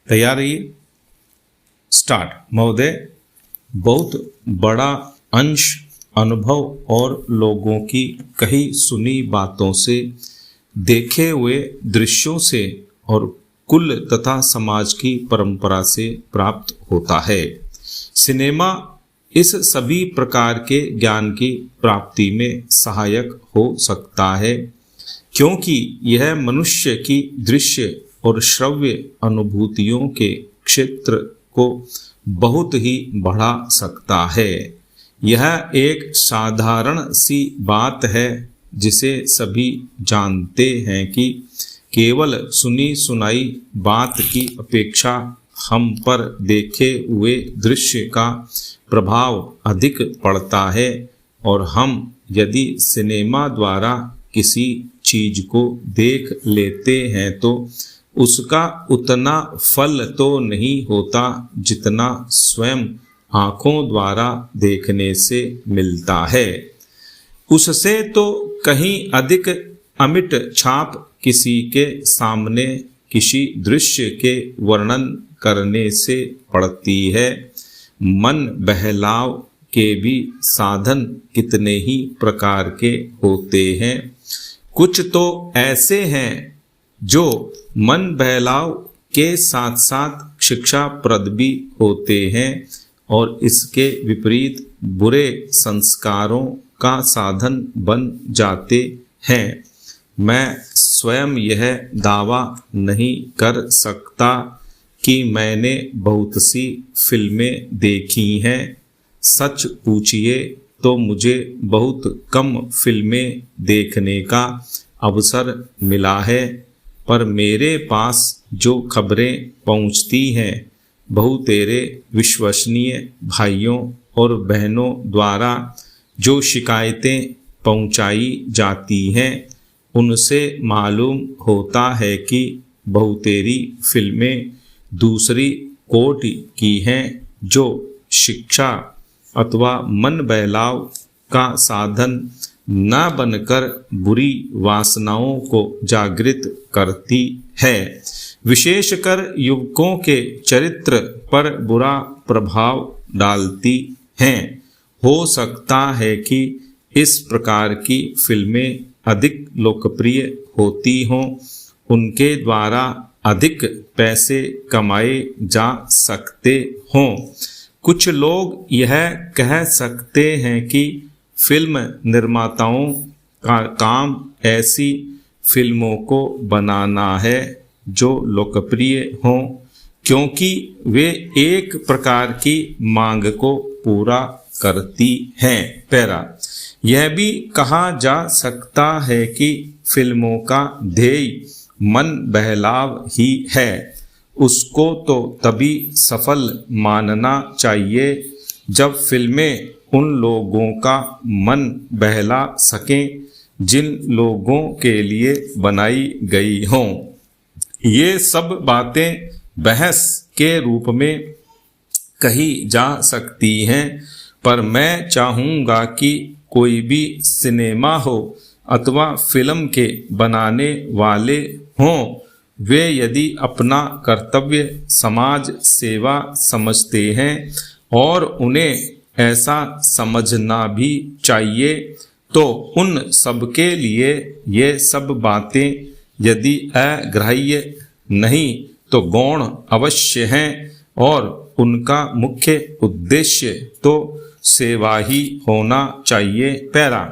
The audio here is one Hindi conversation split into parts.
तैयार रहिए। स्टार्ट। महोदय, बहुत बड़ा अंश अनुभव और लोगों की कही सुनी बातों से, देखे हुए दृश्यों से और कुल तथा समाज की परंपरा से प्राप्त होता है। सिनेमा इस सभी प्रकार के ज्ञान की प्राप्ति में सहायक हो सकता है, क्योंकि यह मनुष्य की दृश्य और श्रव्य अनुभूतियों के क्षेत्र को बहुत ही बढ़ा सकता है। यह एक साधारण सी बात है जिसे सभी जानते हैं कि केवल सुनी सुनाई बात की अपेक्षा हम पर देखे हुए दृश्य का प्रभाव अधिक पड़ता है, और हम यदि सिनेमा द्वारा किसी चीज को देख लेते हैं तो उसका उतना फल तो नहीं होता जितना स्वयं आँखों द्वारा देखने से मिलता है। उससे तो कहीं अधिक अमिट छाप किसी के सामने किसी दृश्य के वर्णन करने से पड़ती है। मन बहलाव के भी साधन कितने ही प्रकार के होते हैं। कुछ तो ऐसे हैं जो मन बहलाव के साथ साथ शिक्षाप्रद भी होते हैं और इसके विपरीत बुरे संस्कारों का साधन बन जाते हैं। मैं स्वयं यह दावा नहीं कर सकता कि मैंने बहुत सी फिल्में देखी हैं। सच पूछिए तो मुझे बहुत कम फिल्में देखने का अवसर मिला है, पर मेरे पास जो खबरें पहुंचती हैं बहुतेरे विश्वसनीय भाइयों और बहनों द्वारा जो शिकायतें पहुंचाई जाती हैं, उनसे मालूम होता है कि बहुतेरी फिल्में दूसरी कोटि की हैं, जो शिक्षा अथवा मन बहलाव का साधन न बनकर बुरी वासनाओं को जागृत करती है। विशेषकर युवकों के चरित्र पर बुरा प्रभाव डालती हैं। हो सकता है कि इस प्रकार की फिल्में अधिक लोकप्रिय होती हों, उनके द्वारा अधिक पैसे कमाए जा सकते हों। कुछ लोग यह कह सकते हैं कि फिल्म निर्माताओं का काम ऐसी फिल्मों को बनाना है जो लोकप्रिय हों, क्योंकि वे एक प्रकार की मांग को पूरा करती हैं। पैरा। यह भी कहा जा सकता है कि फिल्मों का ध्येय मन बहलाव ही है। उसको तो तभी सफल मानना चाहिए जब फिल्में उन लोगों का मन बहला सकें जिन लोगों के लिए बनाई गई हों। ये सब बातें बहस के रूप में कही जा सकती हैं, पर मैं चाहूँगा कि कोई भी सिनेमा हो अथवा फिल्म के बनाने वाले हों, वे यदि अपना कर्तव्य समाज सेवा समझते हैं, और उन्हें ऐसा समझना भी चाहिए, तो उन सबके लिए ये सब बातें यदि अग्राह्य नहीं तो गौण अवश्य हैं, और उनका मुख्य उद्देश्य तो सेवा ही होना चाहिए। पैरा।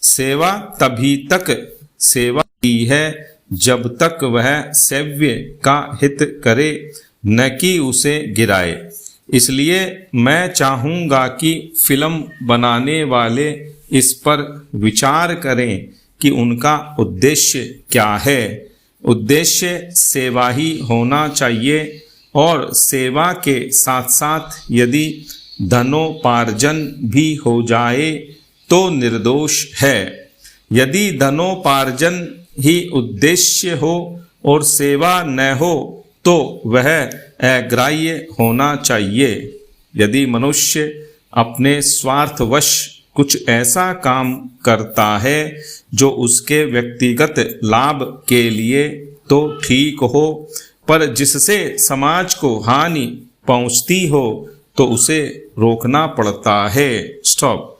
सेवा तभी तक सेवा की है जब तक वह सेव्य का हित करे, न कि उसे गिराए। इसलिए मैं चाहूँगा कि फिल्म बनाने वाले इस पर विचार करें कि उनका उद्देश्य क्या है। उद्देश्य सेवा ही होना चाहिए, और सेवा के साथ साथ यदि धनोपार्जन भी हो जाए तो निर्दोष है। यदि धनोपार्जन ही उद्देश्य हो और सेवा न हो तो वह अग्राह्य होना चाहिए। यदि मनुष्य अपने स्वार्थवश कुछ ऐसा काम करता है जो उसके व्यक्तिगत लाभ के लिए तो ठीक हो, पर जिससे समाज को हानि पहुंचती हो तो उसे रोकना पड़ता है। स्टॉप।